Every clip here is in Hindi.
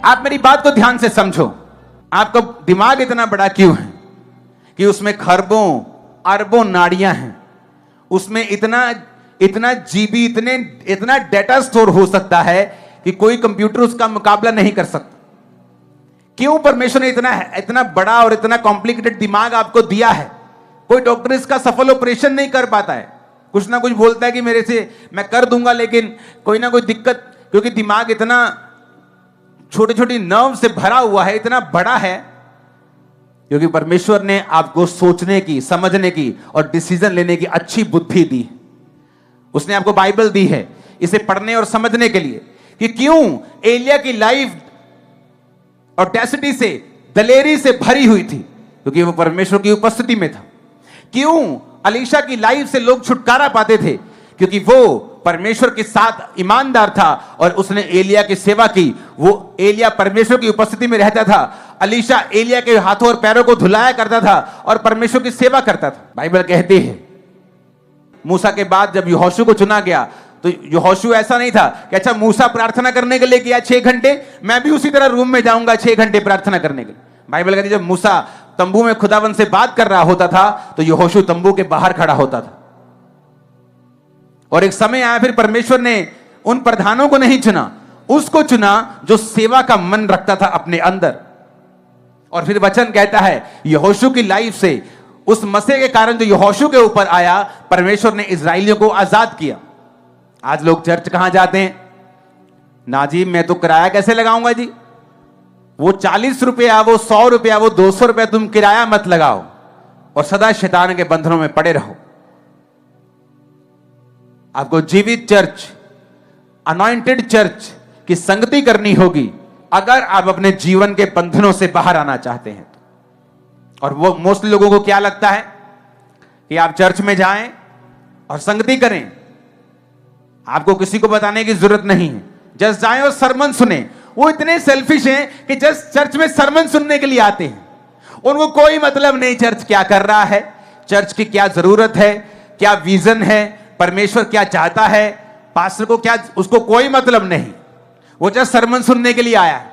आप मेरी बात को ध्यान से समझो। आपका दिमाग इतना बड़ा क्यों है कि उसमें खरबों अरबों नाड़ियां हैं, उसमें इतना जीबी इतना डेटा स्टोर हो सकता है कि कोई कंप्यूटर उसका मुकाबला नहीं कर सकता। क्यों परमेश्वर ने इतना बड़ा और इतना कॉम्प्लिकेटेड दिमाग आपको दिया है? कोई डॉक्टर इसका सफल ऑपरेशन नहीं कर पाता है, कुछ ना कुछ बोलता है कि मेरे से मैं कर दूंगा, लेकिन कोई ना कोई दिक्कत, क्योंकि दिमाग इतना छोटी छोटी नर्व से भरा हुआ है, इतना बड़ा है, क्योंकि परमेश्वर ने आपको सोचने की, समझने की और डिसीजन लेने की अच्छी बुद्धि दी। उसने आपको बाइबल दी है इसे पढ़ने और समझने के लिए कि क्यों एलिया की लाइफ ऑडेसिटी से, दलेरी से भरी हुई थी, क्योंकि वो परमेश्वर की उपस्थिति में था। क्यों अलीशा की लाइफ से लोग छुटकारा पाते थे, क्योंकि वो परमेश्वर के साथ ईमानदार था और उसने एलिया की सेवा की। वो एलिया परमेश्वर की उपस्थिति में रहता था, अलीशा एलिया के हाथों और पैरों को धुलाया करता था और परमेश्वर की सेवा करता था। बाइबल कहती है मूसा के बाद जब यहोशू को चुना गया तो यहोशू ऐसा नहीं था कि अच्छा मूसा प्रार्थना करने के लिए किया 6 घंटे, मैं भी उसी तरह रूम में जाऊंगा 6 घंटे प्रार्थना करने के लिए। बाइबल कहती है जब मूसा तंबू में खुदावन से बात कर रहा होता था तो यहोशू तंबू के बाहर खड़ा होता था। और एक समय आया फिर परमेश्वर ने उन प्रधानों को नहीं चुना, उसको चुना जो सेवा का मन रखता था अपने अंदर। और फिर वचन कहता है यहोशू की लाइफ से, उस मसीह के कारण जो यहोशू के ऊपर आया, परमेश्वर ने इजराइलियों को आजाद किया। आज लोग चर्च कहां जाते हैं? ना जी, मैं तो किराया कैसे लगाऊंगा जी, वो 40 रुपया, वो 100 रुपया, वो 200 रुपया तुम किराया मत लगाओ और सदा शैतान के बंधनों में पड़े रहो। आपको जीवित चर्च, अनॉइंटेड चर्च की संगति करनी होगी अगर आप अपने जीवन के बंधनों से बाहर आना चाहते हैं। और वो मोस्टली लोगों को क्या लगता है कि आप चर्च में जाएं और संगति करें, आपको किसी को बताने की जरूरत नहीं है, जस्ट जाएं और सरमन सुने। वो इतने सेल्फिश हैं कि जस्ट चर्च में सरमन सुनने के लिए आते हैं, उनको कोई मतलब नहीं चर्च क्या कर रहा है, चर्च की क्या जरूरत है, क्या विजन है, परमेश्वर क्या चाहता है, पास्टर को क्या, उसको कोई मतलब नहीं, वो जस्ट सरमन सुनने के लिए आया है।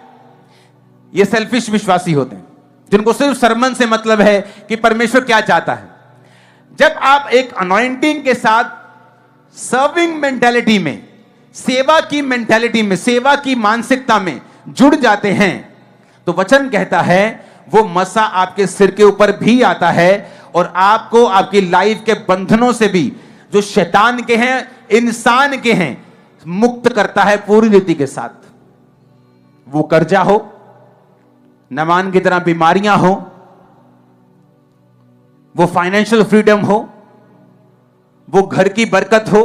ये सेल्फिश विश्वासी होते हैं जिनको सिर्फ सरमन से मतलब है कि परमेश्वर क्या चाहता है। जब आप एक अनॉइंटिंग के साथ सर्विंग मेंटालिटी में, सेवा की मेंटालिटी में, सेवा की मानसिकता में जुड़ जाते हैं तो वचन कहता है वो मसा आपके सिर के ऊपर भी आता है और आपको आपकी लाइफ के बंधनों से भी, जो शैतान के हैं, इंसान के हैं, मुक्त करता है पूरी रीति के साथ। वो कर्जा हो, नमान की तरह बीमारियां हो, वो फाइनेंशियल फ्रीडम हो, वो घर की बरकत हो,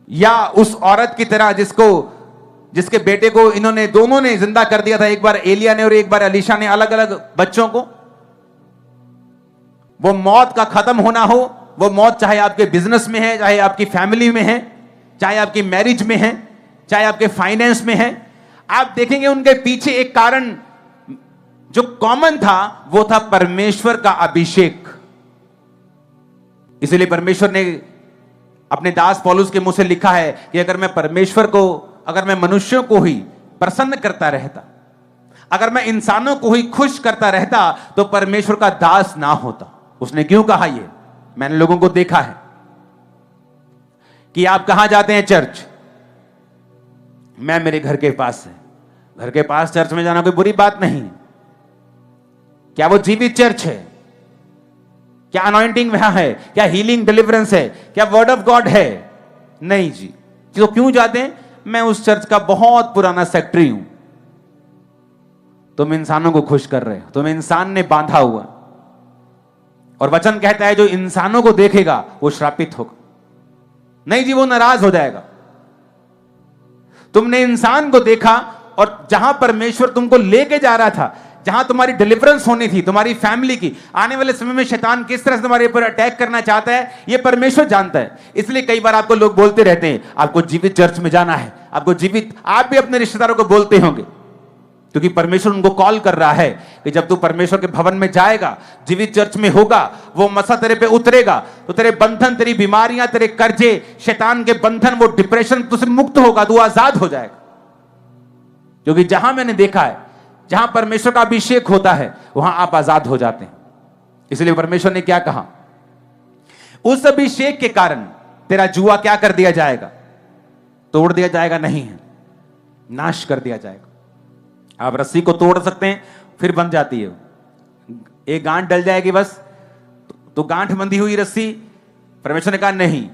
या उस औरत की तरह जिसके बेटे को इन्होंने दोनों ने जिंदा कर दिया था, एक बार एलिया ने और एक बार अलीशा ने, अलग अलग बच्चों को। वो मौत का खत्म होना हो, वो मौत चाहे आपके बिजनेस में है, चाहे आपकी फैमिली में है, चाहे आपकी मैरिज में है, चाहे आपके फाइनेंस में है, आप देखेंगे उनके पीछे एक कारण जो कॉमन था, वो था परमेश्वर का अभिषेक। इसलिए परमेश्वर ने अपने दास पौलुस के मुंह से लिखा है कि अगर मैं मनुष्यों को ही प्रसन्न करता रहता, अगर मैं इंसानों को ही खुश करता रहता, तो परमेश्वर का दास ना होता। उसने क्यों कहा ये? मैंने लोगों को देखा है कि आप कहां जाते हैं चर्च, मैं मेरे घर के पास है, घर के पास चर्च में जाना कोई बुरी बात नहीं। क्या वो जीवित चर्च है? क्या अनॉइंटिंग वहां है? क्या हीलिंग डिलीवरेंस है? क्या वर्ड ऑफ गॉड है? नहीं जी। तो क्यों जाते हैं? मैं उस चर्च का बहुत पुराना सेक्रेटरी हूं। तुम इंसानों को खुश कर रहे हो, तुम इंसान ने बांधा हुआ। और वचन कहता है जो इंसानों को देखेगा वो श्रापित होगा। नहीं जी, वो नाराज हो जाएगा। तुमने इंसान को देखा और जहां परमेश्वर तुमको लेके जा रहा था, जहां तुम्हारी डिलीवरेंस होनी थी, तुम्हारी फैमिली की, आने वाले समय में शैतान किस तरह से तुम्हारे ऊपर अटैक करना चाहता है, यह परमेश्वर जानता है। इसलिए कई बार आपको लोग बोलते रहते हैं आपको जीवित चर्च में जाना है, आपको जीवित, आप भी अपने रिश्तेदारों को बोलते होंगे, क्योंकि परमेश्वर उनको कॉल कर रहा है कि जब तू परमेश्वर के भवन में जाएगा, जीवित चर्च में होगा, वो मसा तेरे पे उतरेगा, तो तेरे बंधन, तेरी बीमारियां, तेरे कर्जे, शैतान के बंधन, वो डिप्रेशन तुझसे मुक्त होगा, तू आजाद हो जाएगा। क्योंकि जहां मैंने देखा है, जहां परमेश्वर का अभिषेक होता है, वहां आप आजाद हो जाते हैं। इसलिए परमेश्वर ने क्या कहा, उस अभिषेक के कारण तेरा जुआ क्या कर दिया जाएगा, तोड़ दिया जाएगा, नहीं है, नाश कर दिया जाएगा। आप रस्सी को तोड़ सकते हैं, फिर बंध जाती है, एक गांठ डल जाएगी बस, तो गांठ बंधी हुई रस्सी, परमेश्वर ने कहा नहीं,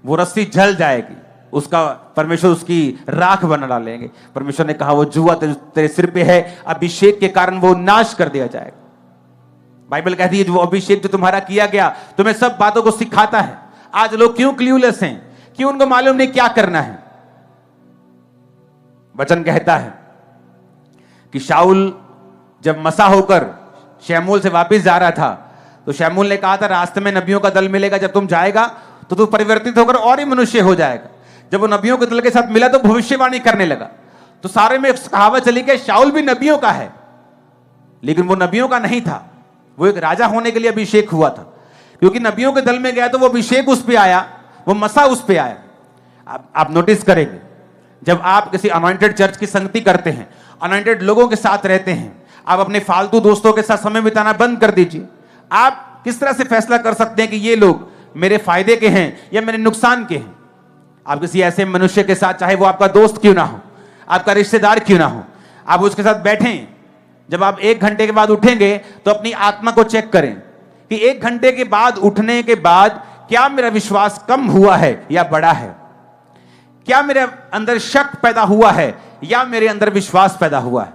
वो रस्सी जल जाएगी, उसका परमेश्वर उसकी राख बना डालेंगे। परमेश्वर ने कहा वो जुआ तेरे सिर पे है, अभिषेक के कारण वो नाश कर दिया जाएगा। बाइबल कहती है जो अभिषेक जो तुम्हारा किया गया तुम्हें सब बातों को सिखाता है। आज लोग क्यों क्ल्यूलेस हैं, क्यों उनको मालूम नहीं क्या करना है। वचन कहता है कि शाऊल जब मसा होकर शमूएल से वापस जा रहा था, तो शमूएल ने कहा था रास्ते में नबियों का दल मिलेगा, जब तुम जाएगा तो तू परिवर्तित होकर और ही मनुष्य हो जाएगा। जब वो नबियों के दल के साथ मिला तो भविष्यवाणी करने लगा। तो सारे में कहावत चली कि शाऊल भी नबियों का है, लेकिन वो नबियों का नहीं था, वो एक राजा होने के लिए अभिषेक हुआ था। क्योंकि नबियों के दल में गया तो वो अभिषेक उस पे आया, वो मसा उस पे आया। आप नोटिस करेंगे जब आप किसी अनॉइंटेड चर्च की संगति करते हैं, अनॉइंटेड लोगों के साथ रहते हैं, आप अपने फालतू दोस्तों के साथ समय बिताना बंद कर दीजिए। आप किस तरह से फैसला कर सकते हैं कि ये लोग मेरे फायदे के हैं या मेरे नुकसान के हैं। आप किसी ऐसे मनुष्य के साथ, चाहे वो आपका दोस्त क्यों ना हो, आपका रिश्तेदार क्यों ना हो, आप उसके साथ बैठें। जब आप 1 घंटे के बाद उठेंगे तो अपनी आत्मा को चेक करें कि 1 घंटे के बाद उठने के बाद क्या मेरा विश्वास कम हुआ है या बढ़ा है, क्या मेरे अंदर शक पैदा हुआ है या मेरे अंदर विश्वास पैदा हुआ है,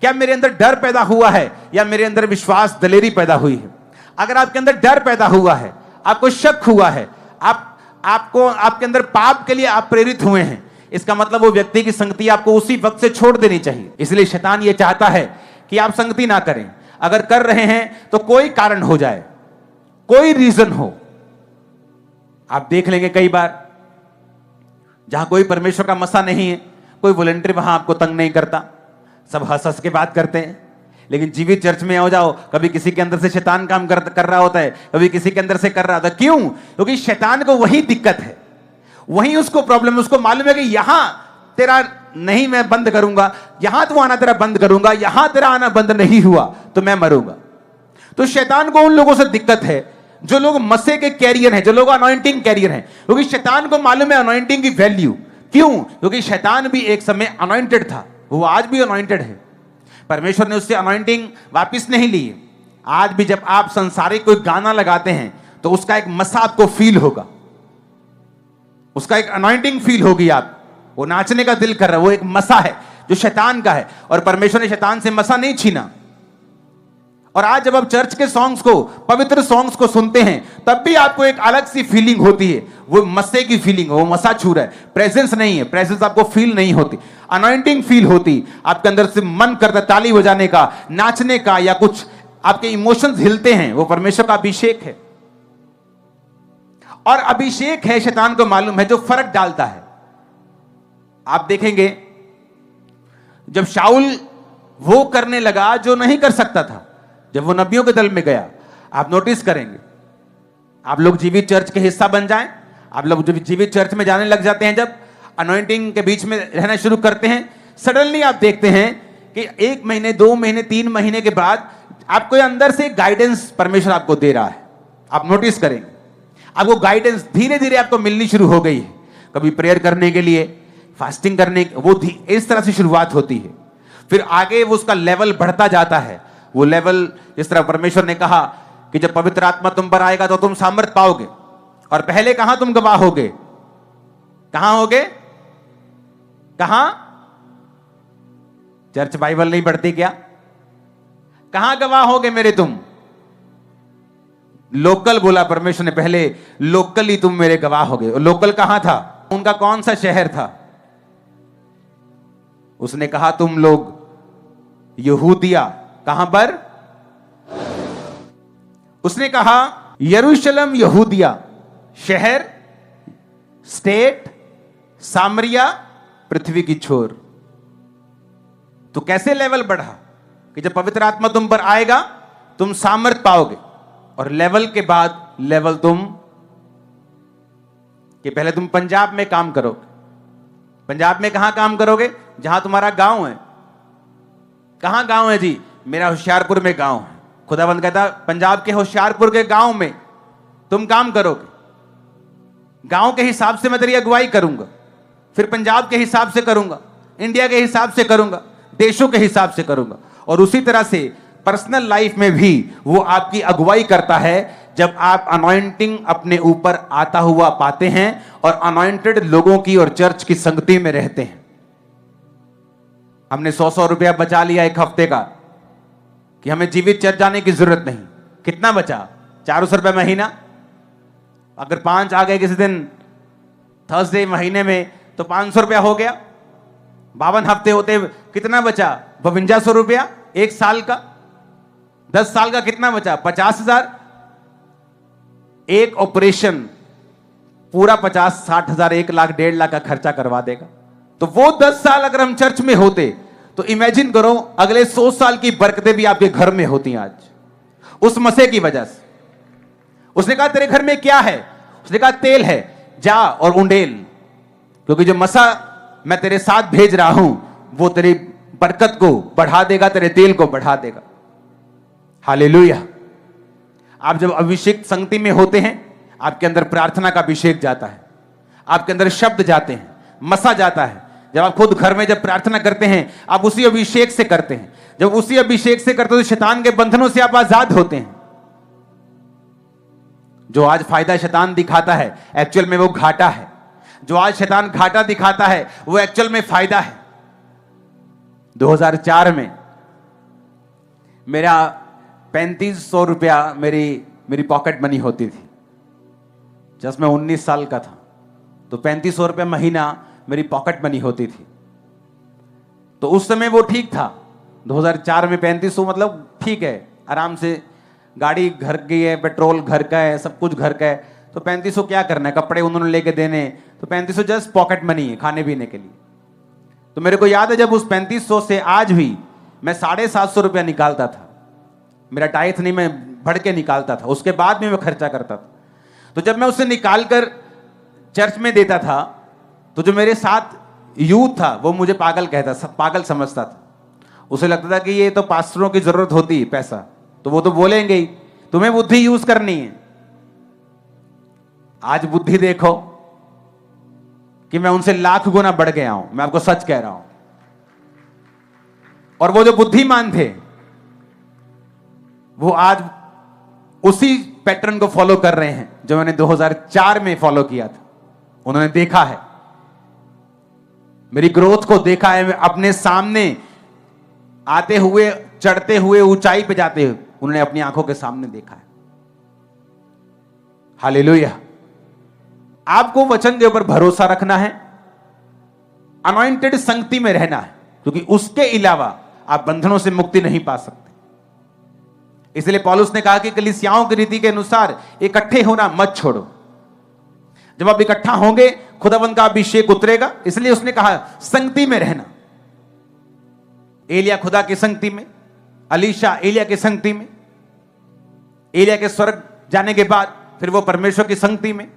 क्या मेरे अंदर डर पैदा हुआ है या मेरे अंदर विश्वास दलेरी पैदा हुई है। अगर आपके अंदर डर पैदा हुआ है, आपको शक हुआ है, आपके अंदर पाप के लिए आप प्रेरित हुए हैं, इसका मतलब वो व्यक्ति की संगति आपको उसी वक्त से छोड़ देनी चाहिए। इसलिए शैतान ये चाहता है कि आप संगति ना करें। अगर कर रहे हैं तो कोई कारण हो जाए, कोई रीजन हो। आप देख लेंगे कई बार जहां कोई परमेश्वर का मसा नहीं है, कोई वॉलंटियर वहां आपको तंग नहीं करता, सब हंस हंस के बात करते हैं। लेकिन जीवित चर्च में हो जाओ, कभी किसी के अंदर से शैतान काम कर रहा होता है, कभी किसी के अंदर से कर रहा होता है। क्यों? क्योंकि शैतान को वही दिक्कत है, वही उसको प्रॉब्लम, उसको मालूम है कि यहां तेरा नहीं मैं बंद करूंगा, यहां तो आना तेरा बंद करूंगा, यहां तेरा आना बंद नहीं हुआ तो मैं मरूंगा। तो शैतान को उन लोगों से दिक्कत है जो लोग मसे के कैरियर हैं, जो लोग अनॉइंटिंग कैरियर हैं, क्योंकि शैतान को मालूम है अनॉइंटिंग की वैल्यू। क्यों? क्योंकि शैतान भी एक समय अनॉइंटेड था, वो आज भी अनॉइंटेड है। परमेश्वर ने उससे अनॉइंटिंग वापस नहीं ली। आज भी जब आप संसारिक कोई गाना लगाते हैं तो उसका एक मसा आपको फील होगा, उसका एक अनॉइंटिंग फील होगी, आप वो नाचने का दिल कर रहा है, वो एक मसा है जो शैतान का है। और परमेश्वर ने शैतान से मसा नहीं छीना। और आज जब आप चर्च के सॉन्ग्स को, पवित्र सॉन्ग्स को सुनते हैं, तब भी आपको एक अलग सी फीलिंग होती है, वो मस्से की फीलिंग है, वो मसा छू रहा है, प्रेजेंस नहीं है, प्रेजेंस आपको फील नहीं होती, अनॉइंटिंग फील होती। आपके अंदर से मन करता ताली बजाने का, नाचने का, या कुछ आपके इमोशंस हिलते हैं, वो परमेश्वर का अभिषेक है। और अभिषेक है, शैतान को मालूम है, जो फर्क डालता है। आप देखेंगे जब शाऊल वो करने लगा जो नहीं कर सकता था, जब वो नबियों के दल में गया, आप नोटिस करेंगे, आप लोग जीवित चर्च के हिस्सा बन जाएं, आप लोग जब जीवित चर्च में जाने लग जाते हैं, जब अनॉइंटिंग के बीच में रहना शुरू करते हैं, सडनली आप देखते हैं कि 1 महीने, 2 महीने, 3 महीने के बाद आपको अंदर से गाइडेंस परमेश्वर आपको दे रहा है। आप नोटिस करेंगे आपको गाइडेंस धीरे धीरे आपको मिलनी शुरू हो गई है। कभी प्रेयर करने के लिए, फास्टिंग करने, वो इस तरह से शुरुआत होती है। फिर आगे वो उसका लेवल बढ़ता जाता है। वो लेवल, जिस तरह परमेश्वर ने कहा कि जब पवित्र आत्मा तुम पर आएगा तो तुम सामर्थ पाओगे। और पहले कहां तुम गवाह होगे? कहां होगे? कहां? चर्च बाइबल नहीं पढ़ती क्या? कहां गवाह होगे मेरे तुम? लोकल बोला परमेश्वर ने, पहले लोकल ही तुम मेरे गवाह होगे। और लोकल कहां था? उनका कौन सा शहर था? उसने कहा तुम लोग यहूदिया, कहां पर? उसने कहा यरूशलेम, यहूदिया, शहर, स्टेट, सामरिया, पृथ्वी की छोर। तो कैसे लेवल बढ़ा कि जब पवित्र आत्मा तुम पर आएगा तुम सामर्थ पाओगे। और लेवल के बाद लेवल तुम, कि पहले तुम पंजाब में काम करोगे। पंजाब में कहां काम करोगे? जहां तुम्हारा गांव है, कहां गांव है जी? मेरा होशियारपुर में गांव है। खुदावंद कहता पंजाब के होशियारपुर के गांव में तुम काम करोगे, गांव के हिसाब से मैं तेरी अगुवाई करूंगा, फिर पंजाब के हिसाब से करूंगा, इंडिया के हिसाब से करूंगा, देशों के हिसाब से करूंगा। और उसी तरह से पर्सनल लाइफ में भी वो आपकी अगुवाई करता है जब आप अनॉइंटिंग अपने ऊपर आता हुआ पाते हैं और अनॉइंटेड लोगों की और चर्च की संगति में रहते हैं। हमने 100 रुपया बचा लिया एक हफ्ते का कि हमें जीवित चर्च जाने की जरूरत नहीं। कितना बचा? 400 रुपया महीना। अगर 5 आ गए किसी दिन थर्सडे महीने में तो 500 रुपया हो गया। 52 हफ्ते होते कितना बचा? 5200 रुपया। एक साल का, 10 साल का कितना बचा? 50,000। एक ऑपरेशन पूरा 50-60 हजार, 1 लाख 1.5 लाख का खर्चा करवा देगा। तो वो 10 साल अगर हम चर्च में होते तो इमेजिन करो अगले 100 साल की बरकतें भी आपके घर में होती आज, उस मसीह की वजह से। उसने कहा तेरे घर में क्या है? उसने कहा तेल है, जा और उंडेल, क्योंकि जो मसा मैं तेरे साथ भेज रहा हूं वो तेरी बरकत को बढ़ा देगा, तेरे तेल को बढ़ा देगा। हालेलुया। आप जब अभिषेक संगति में होते हैं आपके अंदर प्रार्थना का अभिषेक जाता है, आपके अंदर शब्द जाते हैं, मसा जाता है। जब आप खुद घर में जब प्रार्थना करते हैं आप उसी अभिषेक से करते हैं। जब उसी अभिषेक से करते हो तो शैतान के बंधनों से आप आजाद होते हैं। जो आज फायदा शैतान दिखाता है एक्चुअल में वो घाटा है। जो आज शैतान घाटा दिखाता है वो एक्चुअल में फायदा है। 2004 में मेरा 3500 रुपया मेरी पॉकेट मनी होती थी। जब मैं 19 साल का था तो 3500 रुपया महीना मेरी पॉकेट मनी होती थी। तो उस समय वो ठीक था। 2004 में 3500 मतलब ठीक है, आराम से गाड़ी घर की है, पेट्रोल घर का है, सब कुछ घर का है। तो 3500 क्या करना है, कपड़े उन्होंने लेके देने, तो 3500 जस्ट पॉकेट मनी है खाने पीने के लिए। तो मेरे को याद है जब उस 3500 से आज भी मैं 750 रुपया निकालता था। मेरा टाइथ नहीं, मैं बढ़ के निकालता था, उसके बाद भी मैं खर्चा करता था। तो जब मैं उसे निकालकर चर्च में देता था तो जो मेरे साथ यूथ था वो मुझे पागल कहता, पागल समझता था। उसे लगता था कि ये तो पास्टरों की जरूरत होती है पैसा, तो वो तो बोलेंगे ही, तुम्हें बुद्धि यूज करनी है। आज बुद्धि देखो कि मैं उनसे लाख गुना बढ़ गया हूं, मैं आपको सच कह रहा हूं। और वो जो बुद्धिमान थे वो आज उसी पैटर्न को फॉलो कर रहे हैं जो मैंने 2004 में फॉलो किया था। उन्होंने देखा है, मेरी ग्रोथ को देखा है, अपने सामने आते हुए, चढ़ते हुए, ऊंचाई पे जाते हुए उन्होंने अपनी आंखों के सामने देखा है। हालेलुया। आपको वचन के ऊपर भरोसा रखना है, अनॉइंटेड संगति में रहना है, क्योंकि उसके अलावा आप बंधनों से मुक्ति नहीं पा सकते। इसलिए पौलुस ने कहा कि कलीसियाओं की रीति के अनुसार इकट्ठे होना मत छोड़ो। जब आप इकट्ठा होंगे खुदावंद का अभिषेक उतरेगा। इसलिए उसने कहा संगति में रहना। एलिया खुदा की संगति में, अलीशा एलिया की संगति में, एलिया के स्वर्ग जाने के बाद फिर वो परमेश्वर की संगति में।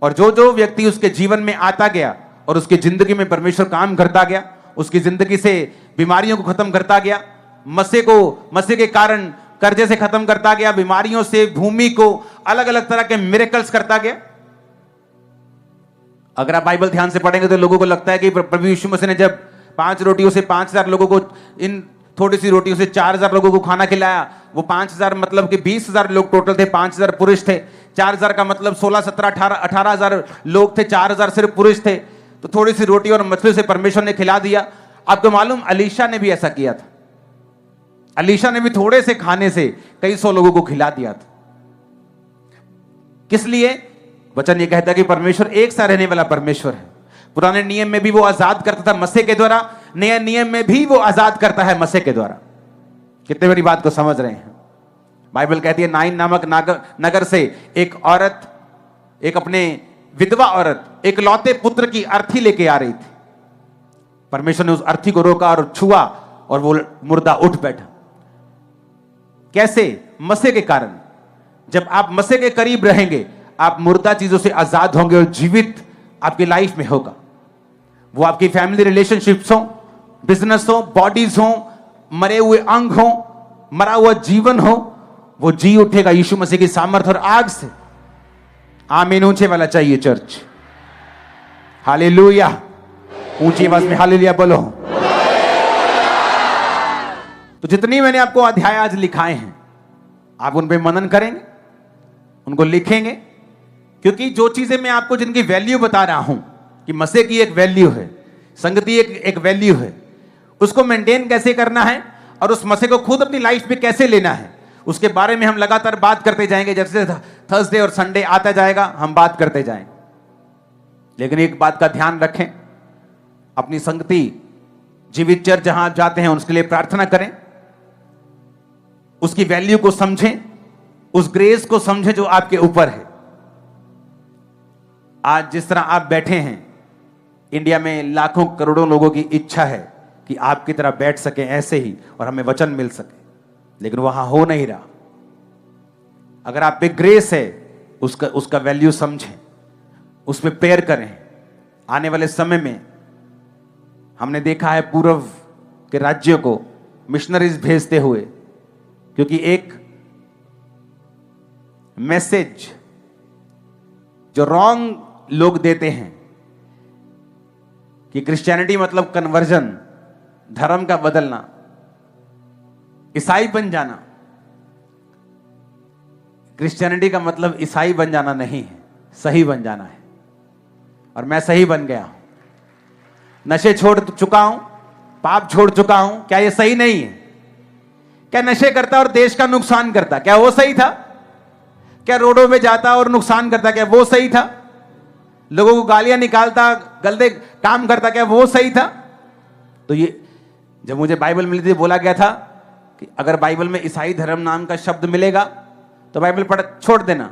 और जो जो व्यक्ति उसके जीवन में आता गया और उसकी जिंदगी में परमेश्वर काम करता गया, उसकी जिंदगी से बीमारियों को खत्म करता गया, मसीह के कारण कर्जे से खत्म करता गया, बीमारियों से, भूमि को, अलग अलग तरह के मिरेकल्स करता गया। अगर आप बाइबल ध्यान से पढ़ेंगे तो लोगों को लगता है कि प्रभु यीशु मसीह ने जब 5 रोटियों से 5000 लोगों को, इन थोड़ी सी रोटियों से 4000 लोगों को खाना खिलाया, वो 5000 मतलब कि 20000 लोग टोटल थे, 5000 पुरुष थे। 4000 का मतलब 16, 17, 18,000 लोग थे, 4000 सिर्फ पुरुष थे। तो थोड़ी सी रोटी और मछली से परमेश्वर ने खिला दिया। आपको मालूम अलीशा ने भी ऐसा किया था। अलीशा ने भी थोड़े से खाने से कई सौ लोगों को खिला दिया था। किस लिए? वचन ये कहता है कि परमेश्वर एक सा रहने वाला परमेश्वर है। पुराने नियम में भी वो आजाद करता था मसीह के द्वारा, नए नियम में भी वो आजाद करता है मसीह के द्वारा। कितने बड़ी बात को समझ रहे हैं? बाइबल कहती है नाइन नामक नगर से एक औरत, एक अपने विधवा औरत, एक लौते पुत्र की अर्थी लेके आ रही थी। परमेश्वर ने उस अर्थी को रोका और छुआ और वो मुर्दा उठ बैठा। कैसे? मसीह के कारण। जब आप मसीह के करीब रहेंगे आप मुर्दा चीजों से आजाद होंगे और जीवित आपकी लाइफ में होगा। वो आपकी फैमिली रिलेशनशिप्स हो, बिजनेस हो, बॉडीज हो, मरे हुए अंग हो, मरा हुआ जीवन हो, वो जी उठेगा यीशु मसीह की सामर्थ और आग से। आमीन ऊंचे वाला चाहिए चर्च। हालेलुया, ऊंची आवाज में हालेलुया बोलो। तो जितनी मैंने आपको अध्याय आज लिखाए हैं, आप उन पे मनन करेंगे, उनको लिखेंगे, क्योंकि जो चीजें मैं आपको जिनकी वैल्यू बता रहा हूं कि मसीह की एक वैल्यू है, संगति एक वैल्यू है, उसको मेंटेन कैसे करना है और उस मसीह को खुद अपनी लाइफ में कैसे लेना है, उसके बारे में हम लगातार बात करते जाएंगे। जैसे थर्सडे और संडे आता जाएगा हम बात करते जाएंगे। लेकिन एक बात का ध्यान रखें, अपनी संगति जीवित चर्च जहां आप जाते हैं उसके लिए प्रार्थना करें, उसकी वैल्यू को समझें, उस ग्रेस को समझें जो आपके ऊपर है। आज जिस तरह आप बैठे हैं, इंडिया में लाखों करोड़ों लोगों की इच्छा है कि आपकी तरह बैठ सके ऐसे ही और हमें वचन मिल सके, लेकिन वहां हो नहीं रहा। अगर आप पे ग्रेस है, उसका वैल्यू समझें, उसमें प्रेयर करें। आने वाले समय में हमने देखा है पूर्व के राज्यों को मिशनरीज भेजते हुए, क्योंकि एक मैसेज जो रॉन्ग लोग देते हैं कि क्रिश्चियनिटी मतलब कन्वर्जन, धर्म का बदलना, ईसाई बन जाना। क्रिश्चियनिटी का मतलब ईसाई बन जाना नहीं है, सही बन जाना है। और मैं सही बन गया हूं, नशे छोड़ चुका हूं, पाप छोड़ चुका हूं। क्या यह सही नहीं है? क्या नशे करता और देश का नुकसान करता, क्या वो सही था? क्या रोडों में जाता और नुकसान करता, क्या वो सही था? लोगों को गालियां निकालता, गलते काम करता, क्या वो सही था? तो ये जब मुझे बाइबल मिली थी, बोला गया था कि अगर बाइबल में ईसाई धर्म नाम का शब्द मिलेगा तो बाइबल पढ़ छोड़ देना,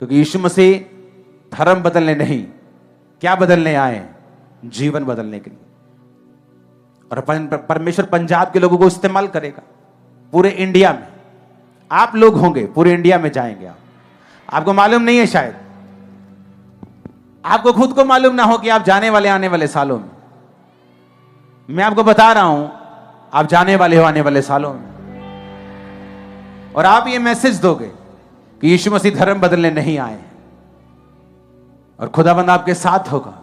क्योंकि यीशु मसीह धर्म बदलने नहीं, क्या बदलने आए? जीवन बदलने के लिए। और परमेश्वर पंजाब के लोगों को इस्तेमाल करेगा पूरे इंडिया में। आप लोग होंगे, पूरे इंडिया में जाएंगे। आपको मालूम नहीं है, शायद आपको खुद को मालूम ना हो कि आप जाने वाले आने वाले सालों में। मैं आपको बता रहा हूं, आप जाने वाले हो आने वाले सालों में। और आप ये मैसेज दोगे कि यीशु मसीह धर्म बदलने नहीं आए, और खुदाबंद आपके साथ होगा।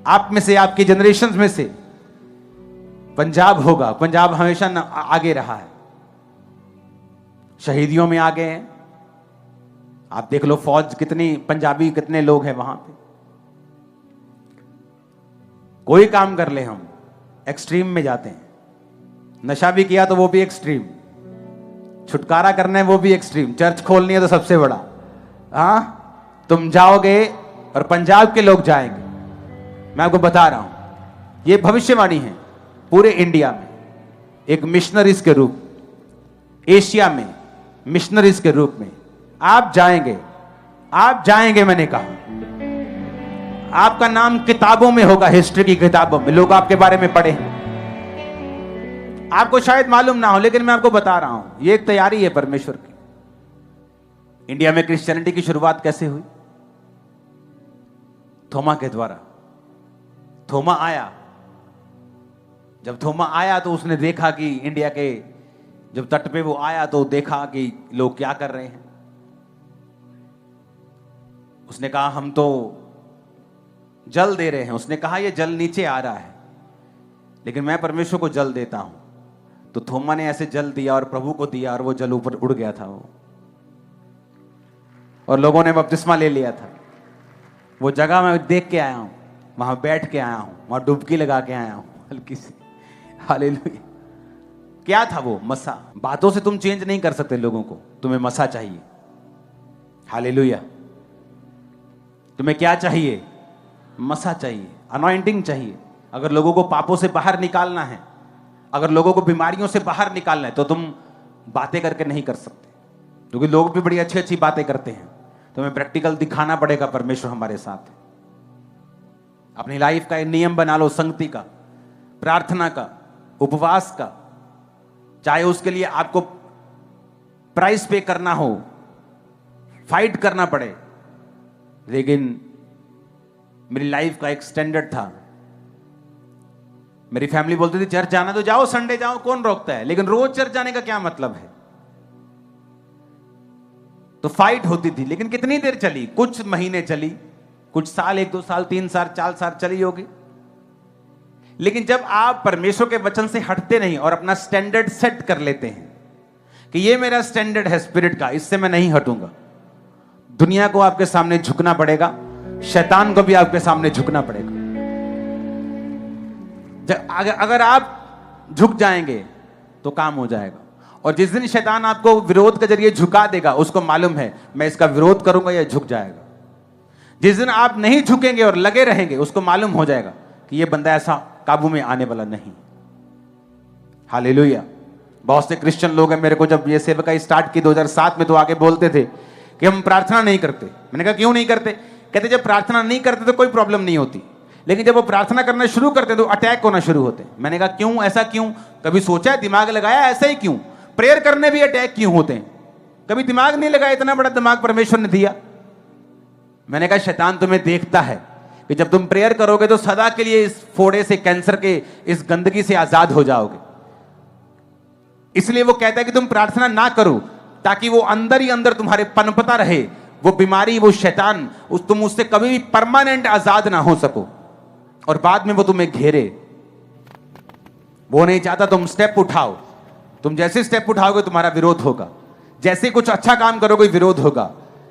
आप में से, आपकी जनरेशन में से पंजाब होगा। पंजाब हमेशा आगे रहा है, शहीदियों में आगे हैं। आप देख लो फौज कितनी, पंजाबी कितने लोग हैं वहां पे। कोई काम कर ले हम एक्सट्रीम में जाते हैं। नशा भी किया तो वो भी एक्सट्रीम, छुटकारा करना है वो भी एक्सट्रीम, चर्च खोलनी है तो सबसे बड़ा। हाँ, तुम जाओगे और पंजाब के लोग जाएंगे। मैं आपको बता रहा हूं, ये भविष्यवाणी है। पूरे इंडिया में एक मिशनरीज के रूप, एशिया में मिशनरीज के रूप में आप जाएंगे। आप जाएंगे, मैंने कहा। आपका नाम किताबों में होगा, हिस्ट्री की किताबों में लोग आपके बारे में पढ़े। आपको शायद मालूम ना हो, लेकिन मैं आपको बता रहा हूं, यह एक तैयारी है परमेश्वर की। इंडिया में क्रिश्चियनिटी की शुरुआत कैसे हुई? थोमा के द्वारा। थोमा आया। जब थोमा आया तो उसने देखा कि इंडिया के, जब तट पे वो आया तो देखा कि लोग क्या कर रहे हैं। उसने कहा हम तो जल दे रहे हैं। उसने कहा ये जल नीचे आ रहा है, लेकिन मैं परमेश्वर को जल देता हूं। तो थोमा ने ऐसे जल दिया और प्रभु को दिया, और वो जल ऊपर उड़ गया था वो, और लोगों ने बपतिस्मा ले लिया था। वो जगह मैं देख के आया हूं, वहां बैठ के आया हूं, वहां डुबकी लगा के आया हूं हल्की सी। हालेलुया। क्या था वो? मसा। बातों से तुम चेंज नहीं कर सकते लोगों को, तुम्हें मसा चाहिए। हालेलुया। तुम्हें क्या चाहिए? मसा चाहिए, अनॉइंटिंग चाहिए। अगर लोगों को पापों से बाहर निकालना है, अगर लोगों को बीमारियों से बाहर निकालना है, तो तुम बातें करके नहीं कर सकते, क्योंकि लोग भी बड़ी अच्छी अच्छी बातें करते हैं। तुम्हें प्रैक्टिकल दिखाना पड़ेगा परमेश्वर हमारे साथ है। अपनी लाइफ का एक नियम बना लो, संगति का, प्रार्थना का, उपवास का। चाहे उसके लिए आपको प्राइस पे करना हो, फाइट करना पड़े, लेकिन मेरी लाइफ का एक स्टैंडर्ड था मेरी फैमिली बोलती थी चर्च जाना तो जाओ, संडे जाओ, कौन रोकता है, लेकिन रोज चर्च जाने का क्या मतलब है। तो फाइट होती थी, लेकिन कितनी देर चली, कुछ महीने चली, कुछ साल, 1-2 साल, 3 साल, 4 साल चली होगी। लेकिन जब आप परमेश्वर के वचन से हटते नहीं और अपना स्टैंडर्ड सेट कर लेते हैं कि ये मेरा स्टैंडर्ड है स्पिरिट का, इससे मैं नहीं हटूंगा, दुनिया को आपके सामने झुकना पड़ेगा, शैतान को भी आपके सामने झुकना पड़ेगा। अगर आप झुक जाएंगे तो काम हो जाएगा। और जिस दिन शैतान आपको विरोध के जरिए झुका देगा, उसको मालूम है मैं इसका विरोध करूंगा या झुक जाएगा। जिस दिन आप नहीं झुकेंगे और लगे रहेंगे, उसको मालूम हो जाएगा कि ये बंदा ऐसा काबू में आने वाला नहीं। हालेलुया। बहुत से क्रिश्चियन लोग हैं, मेरे को जब ये सेवकाई स्टार्ट की 2007 में, तो आगे बोलते थे कि हम प्रार्थना नहीं करते। मैंने कहा क्यों नहीं करते? कहते जब प्रार्थना नहीं करते तो कोई प्रॉब्लम नहीं होती, लेकिन जब वो प्रार्थना करना शुरू करते तो अटैक होना शुरू होते। मैंने कहा क्यों, ऐसा क्यों? कभी सोचा है, दिमाग लगाया ऐसा ही क्यों? प्रेयर करने भी अटैक क्यों होते हैं? कभी दिमाग नहीं लगाया? इतना बड़ा दिमाग परमेश्वर ने दिया। मैंने कहा शैतान तुम्हें देखता है कि जब तुम प्रेयर करोगे तो सदा के लिए इस फोड़े से, कैंसर के इस गंदगी से आजाद हो जाओगे। इसलिए वो कहता है कि तुम प्रार्थना ना करो, ताकि वो अंदर ही अंदर तुम्हारे पनपता रहे, वो बीमारी, वो शैतान, तुम उससे कभी भी परमानेंट आजाद ना हो सको और बाद में वो तुम्हें घेरे। वो नहीं चाहता तुम स्टेप उठाओ। तुम जैसे स्टेप उठाओगे तुम्हारा विरोध होगा, जैसे कुछ अच्छा काम करोगे विरोध होगा,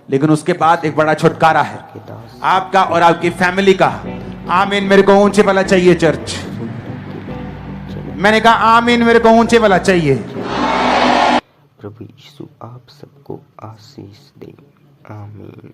लेकिन उसके बाद एक बड़ा छुटकारा है आपका और आपकी फैमिली का। आमीन। मेरे को ऊंचे वाला चाहिए चर्च। मैंने कहा आमीन, मेरे को ऊंचे वाला चाहिए। प्रभु यीशु आप सबको आशीष दे। आमीन।